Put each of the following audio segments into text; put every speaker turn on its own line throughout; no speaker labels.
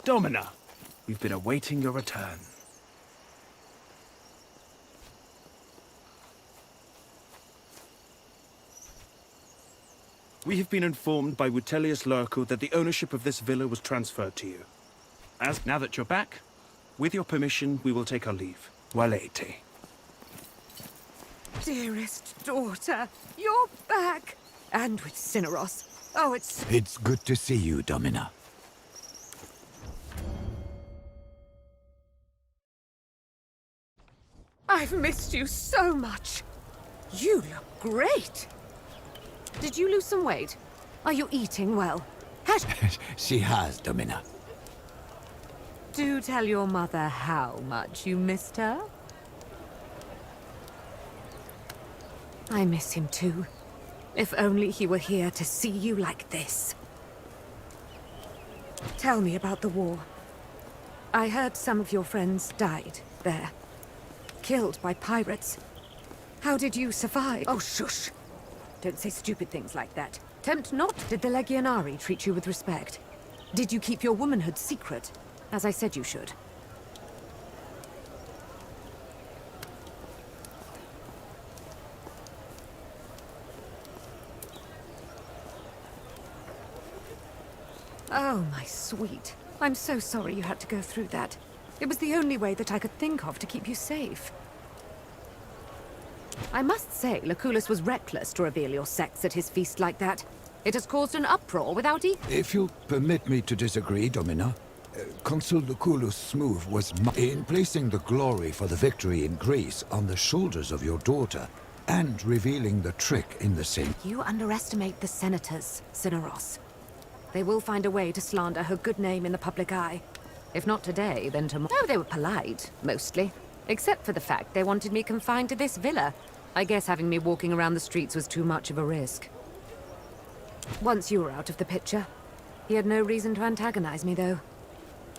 Domina, we've been awaiting your return. We have been informed by Wutelius Lurko that the ownership of this villa was transferred to you. Now that you're back, with your permission, we will take our leave. Walete.
Dearest daughter, you're back! And with Cineros. Oh,
It's good to see you, Domina.
I've missed you so much. You look great. Did you lose some weight? Are you eating well?
She has, Domina.
Do tell your mother how much you missed her. I miss him too. If only he were here to see you like this. Tell me about the war. I heard some of your friends died there. Killed by pirates. How did you survive? Oh, shush. Don't say stupid things like that. Tempt not. Did the Legionari treat you with respect? Did you keep your womanhood secret, as I said you should? Oh, my sweet. I'm so sorry you had to go through that. It was the only way that I could think of to keep you safe. I must say, Lucullus was reckless to reveal your sex at his feast like that. It has caused an uproar without
If you'll permit me to disagree, Domina, Consul Lucullus' move was in placing the glory for the victory in Greece on the shoulders of your daughter, and revealing the trick in the same.
You underestimate the senators, Cineros. They will find a way to slander her good name in the public eye. If not today, then tomorrow. Oh, they were polite, mostly. Except for the fact they wanted me confined to this villa. I guess having me walking around the streets was too much of a risk. Once you were out of the picture, he had no reason to antagonize me, though.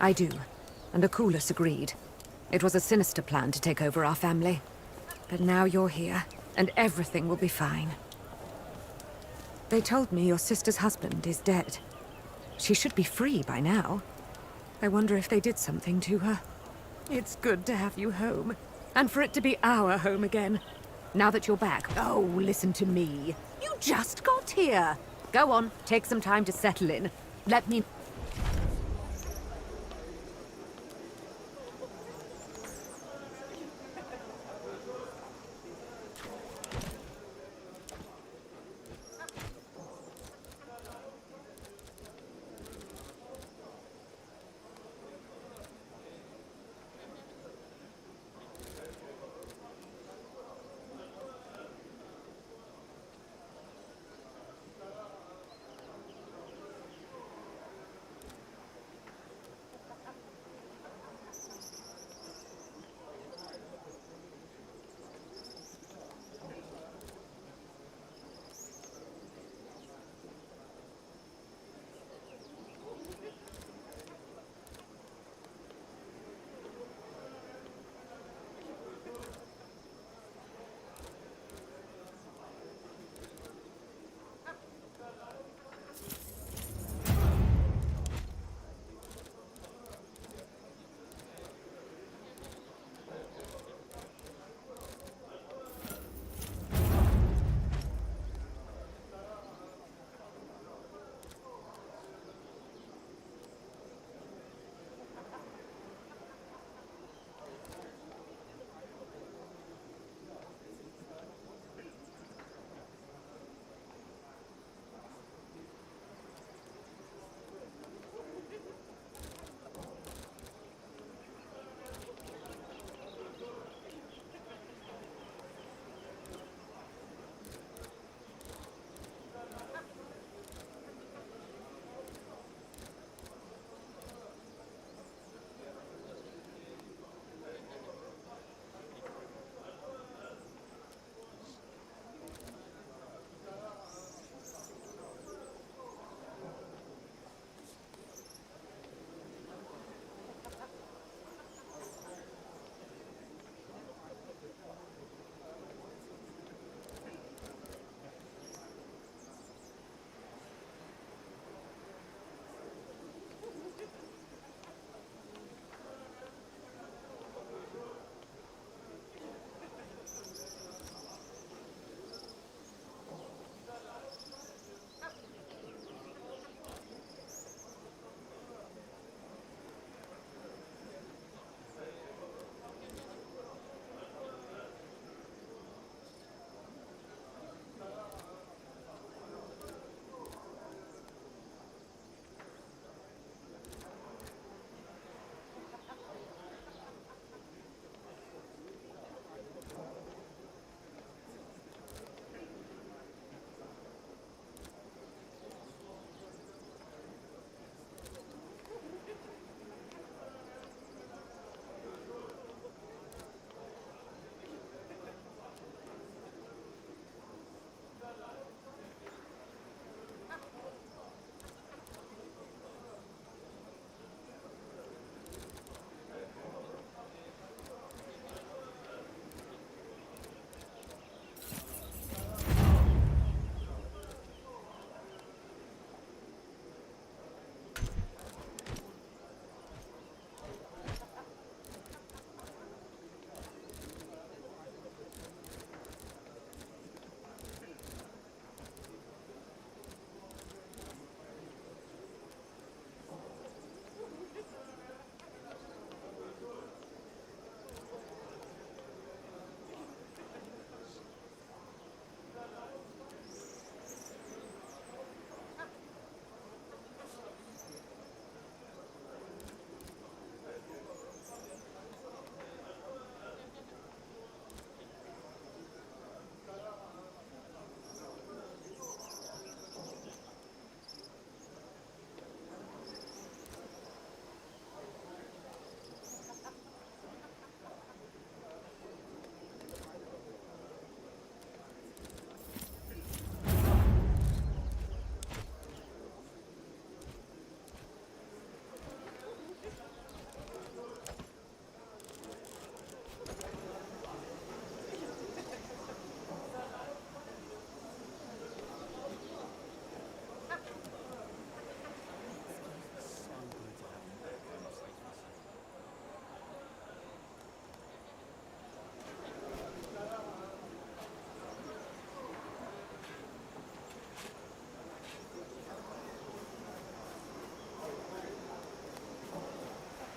I do, and Lucullus agreed. It was a sinister plan to take over our family. But now you're here, and everything will be fine. They told me your sister's husband is dead. She should be free by now. I wonder if they did something to her. It's good to have you home, and for it to be our home again. Now that you're back, oh, listen to me. You just got here. Go on, take some time to settle in. Let me...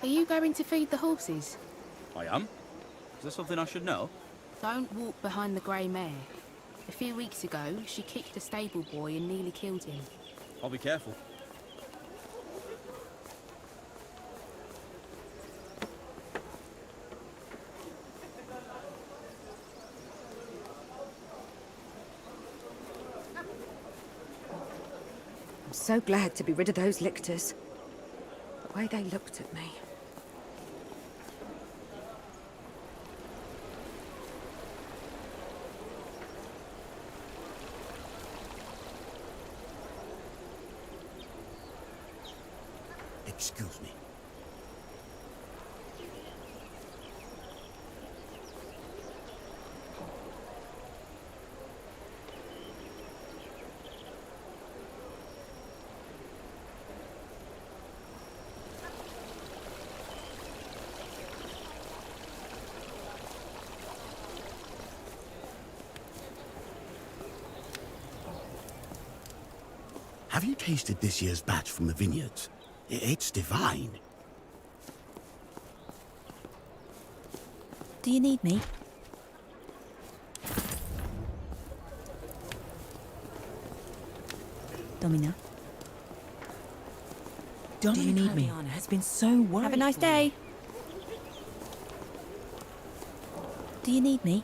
Are you going to feed the horses?
I am. Is there something I should know?
Don't walk behind the grey mare. A few weeks ago, she kicked a stable boy and nearly killed him.
I'll be careful.
I'm so glad to be rid of those lictors. The way they looked at me.
Excuse me. Have you tasted this year's batch from the vineyards? It's divine.
Do you need me? Domina? Do you need me?
Has been so worried.
Have a nice day. Do you need me?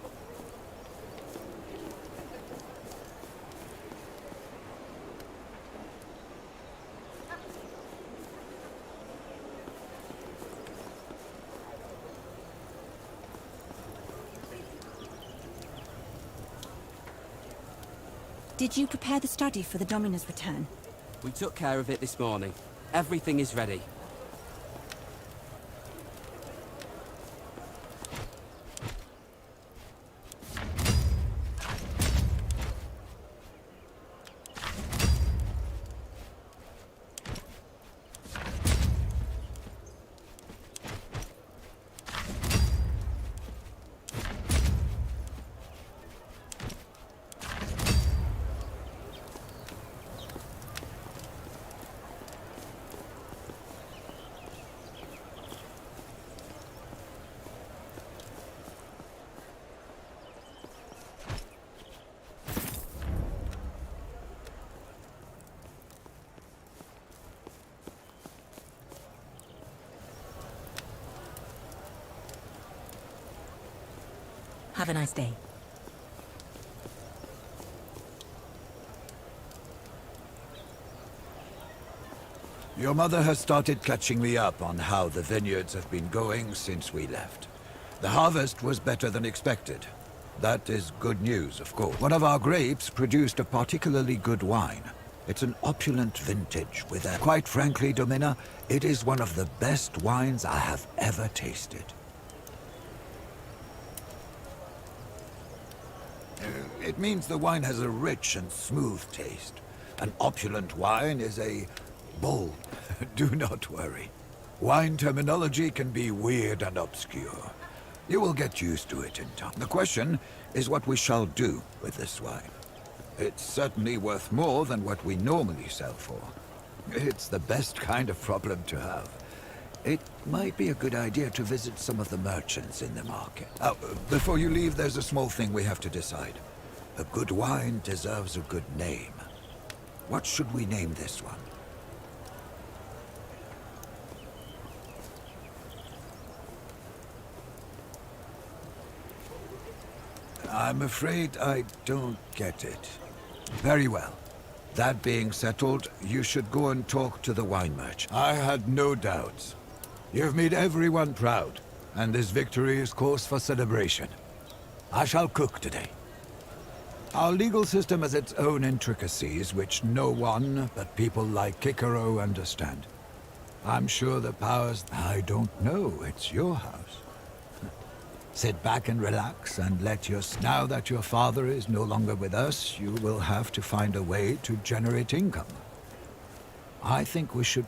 Did you prepare the study for the Domina's return?
We took care of it this morning. Everything is ready.
Have a nice day.
Your mother has started catching me up on how the vineyards have been going since we left. The harvest was better than expected. That is good news, of course. One of our grapes produced a particularly good wine. It's an opulent vintage with a... Quite frankly, Domina, it is one of the best wines I have ever tasted. It means the wine has a rich and smooth taste. An opulent wine is a bold. Do not worry. Wine terminology can be weird and obscure. You will get used to it in time. The question is what we shall do with this wine. It's certainly worth more than what we normally sell for. It's the best kind of problem to have. It might be a good idea to visit some of the merchants in the market. Before you leave, there's a small thing we have to decide. A good wine deserves a good name. What should we name this one? I'm afraid I don't get it. Very well. That being settled, you should go and talk to the wine merchant. I had no doubts. You've made everyone proud, and this victory is cause for celebration. I shall cook today. Our legal system has its own intricacies, which no one but people like Kikaro understand. I'm sure the powers... I don't know. It's your house. Sit back and relax and let your... Now that your father is no longer with us, you will have to find a way to generate income. I think we should...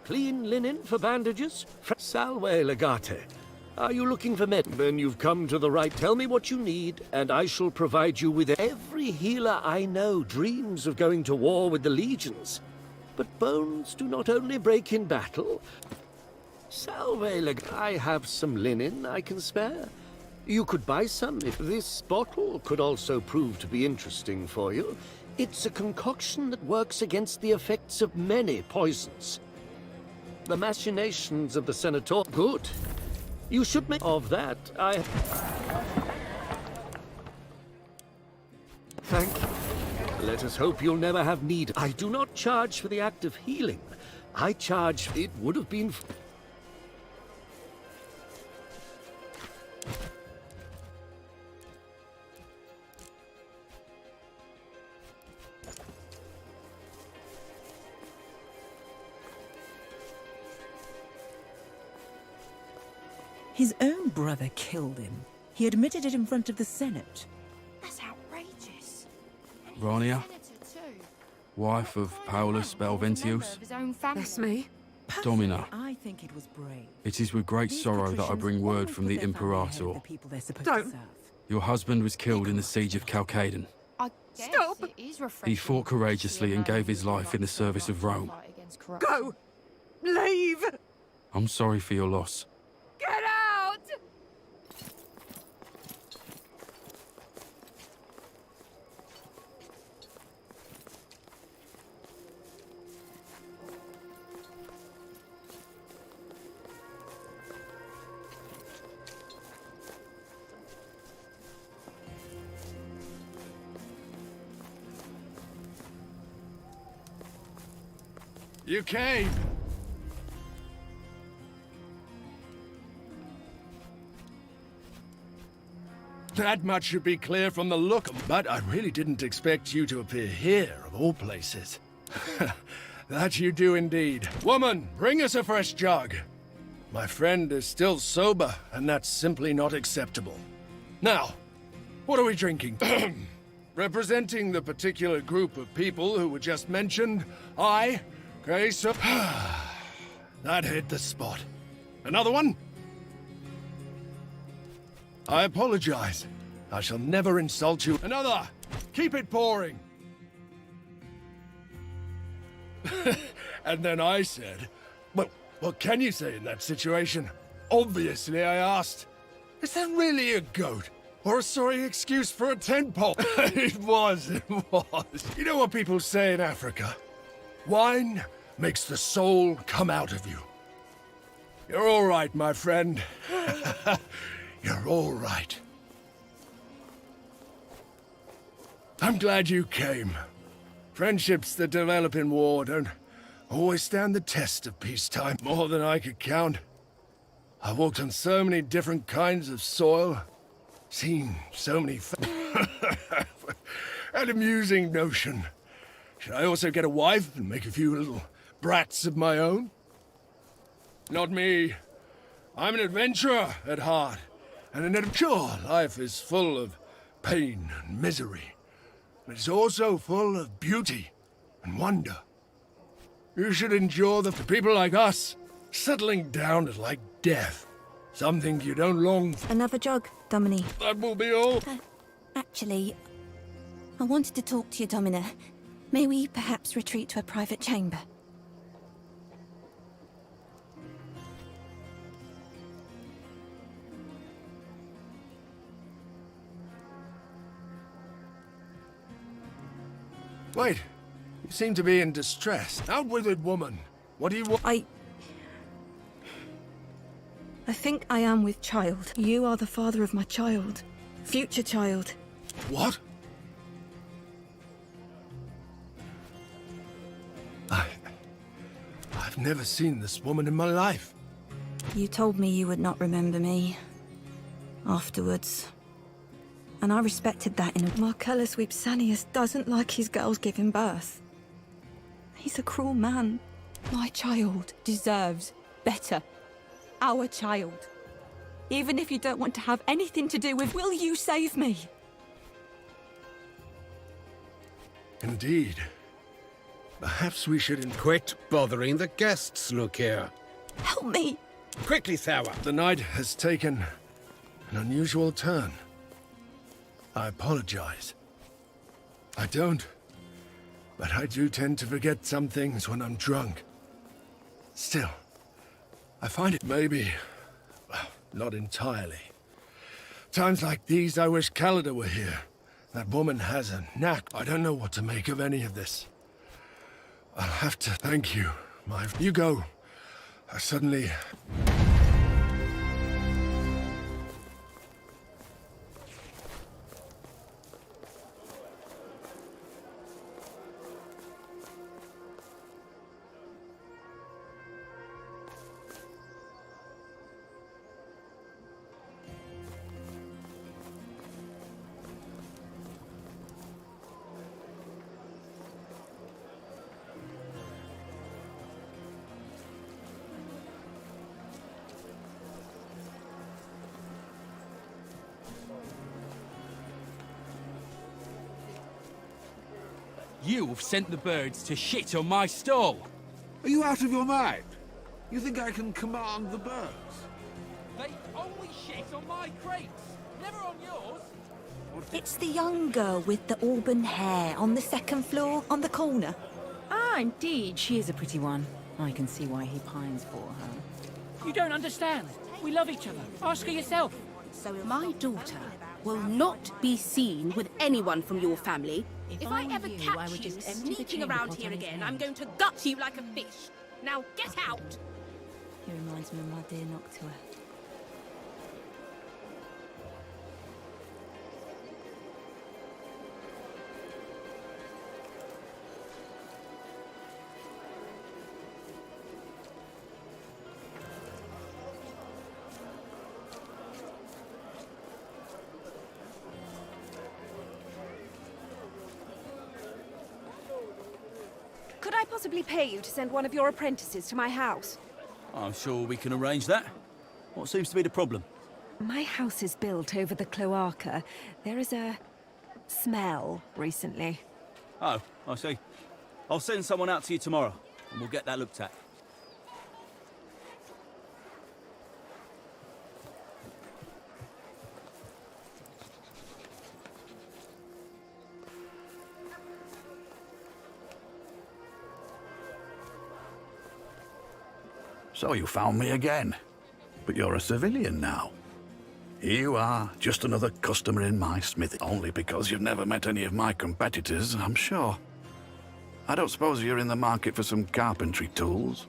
Clean linen for bandages? Salve legate. Are you looking for med? Then you've come to the right. Tell me what you need, and I shall provide you with every healer I know dreams of going to war with the legions. But bones do not only break in battle. Salve legate. I have some linen I can spare. You could buy some if this bottle could also prove to be interesting for you. It's a concoction that works against the effects of many poisons. The machinations of the Senator... Good. You should make of that. Thank you. Let us hope you'll never have need. I do not charge for the act of healing. I charge... It would have been...
His own brother killed him. He admitted it in front of the Senate.
That's outrageous.
Rania, wife of Paulus Belventius.
That's me.
Domina,
I think it was brave.
it is with great
These
sorrow that I
patricians
bring word
only
from
put
the
their family ahead of
Imperator.
the people they're supposed
Don't.
to serve.
Your husband was killed in the siege of Chalcedon.
Stop!
He fought courageously and gave his life in the service of Rome.
Go! Leave!
I'm sorry for your loss.
Get out!
You came! That much should be clear from the look, but I really didn't expect you to appear here, of all places. That you do indeed. Woman, bring us a fresh jug. My friend is still sober, and that's simply not acceptable. Now, what are we drinking? Representing the particular group of people who were just mentioned, okay, so... That hit the spot. Another one? I apologize. I shall never insult you. Another! Keep it pouring! And then I said, well, what can you say in that situation? Obviously, I asked, is that really a goat? Or a sorry excuse for a tent pole? It was. You know what people say in Africa? Wine makes the soul come out of you. You're all right, my friend. You're all right. I'm glad you came. Friendships that develop in war don't always stand the test of peacetime. More than I could count. I've walked on so many different kinds of soil, seen so many... An amusing notion. Should I also get a wife and make a few little brats of my own? Not me. I'm an adventurer at heart. And sure, life is full of pain and misery. But it's also full of beauty and wonder. You should endure the people like us. Settling down is like death. Something you don't long for.
Another jug, Domini.
That will be all.
Actually, I wanted to talk to you, Domina. May we perhaps retreat to a private chamber?
Wait, you seem to be in distress. Out with it, woman. What do you want?
I think I am with child. You are the father of my child. Future child.
What? I've never seen this woman in my life.
You told me you would not remember me. Afterwards. And I respected that in a... Marcellus Vipsanius doesn't like his girls giving birth. He's a cruel man. My child deserves better. Our child. Even if you don't want to have anything to do with... Will you save me?
Indeed. Perhaps we should
Quit bothering the guests, look here.
Help me!
Quickly, Thawa.
The night has taken an unusual turn. I apologize. I don't, but I do tend to forget some things when I'm drunk. Still, I find it maybe, well, not entirely. Times like these, I wish Callida were here. That woman has a knack. I don't know what to make of any of this. I'll have to thank you, You go. I suddenly...
You've sent the birds to shit on my stall.
Are you out of your mind? You think I can command the birds?
They only shit on my crates, never on yours.
It's the young girl with the auburn hair on the second floor, on the corner.
Ah, indeed, she is a pretty one. I can see why he pines for her.
You don't understand. We love each other. Ask her yourself.
So my daughter will not be seen with anyone from your family. If I ever catch you sneaking around here again, I'm going to gut you like a fish. Now get out!
He reminds me of my dear Noctua.
Could I possibly pay you to send one of your apprentices to my house?
I'm sure we can arrange that. What seems to be the problem?
My house is built over the cloaca. There is a smell recently.
Oh, I see. I'll send someone out to you tomorrow, and we'll get that looked at.
So you found me again. But you're a civilian now. Here you are, just another customer in my smithy. Only because you've never met any of my competitors, I'm sure. I don't suppose you're in the market for some carpentry tools?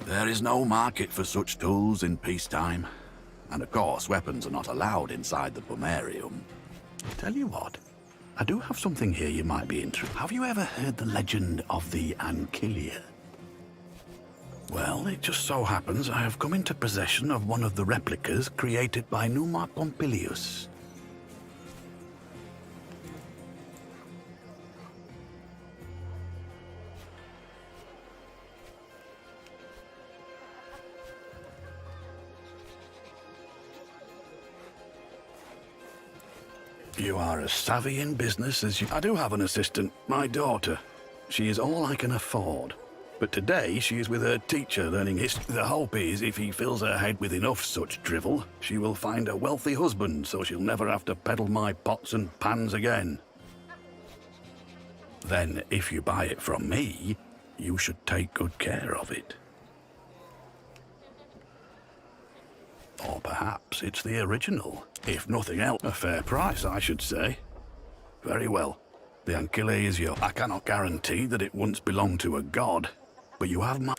There is no market for such tools in peacetime. And of course, weapons are not allowed inside the pomerium. Tell you what, I do have something here you might be interested. Have you ever heard the legend of the Ankylia? Well, it just so happens I have come into possession of one of the replicas created by Numa Pompilius. You are as savvy in business as you... I do have an assistant, my daughter. She is all I can afford. But today she is with her teacher learning history. The hope is if he fills her head with enough such drivel, she will find a wealthy husband so she'll never have to peddle my pots and pans again. Then, if you buy it from me, you should take good care of it. Or perhaps it's the original. If nothing else, a fair price, I should say. Very well. The Ankylia is yours. I cannot guarantee that it once belonged to a god, but you have my...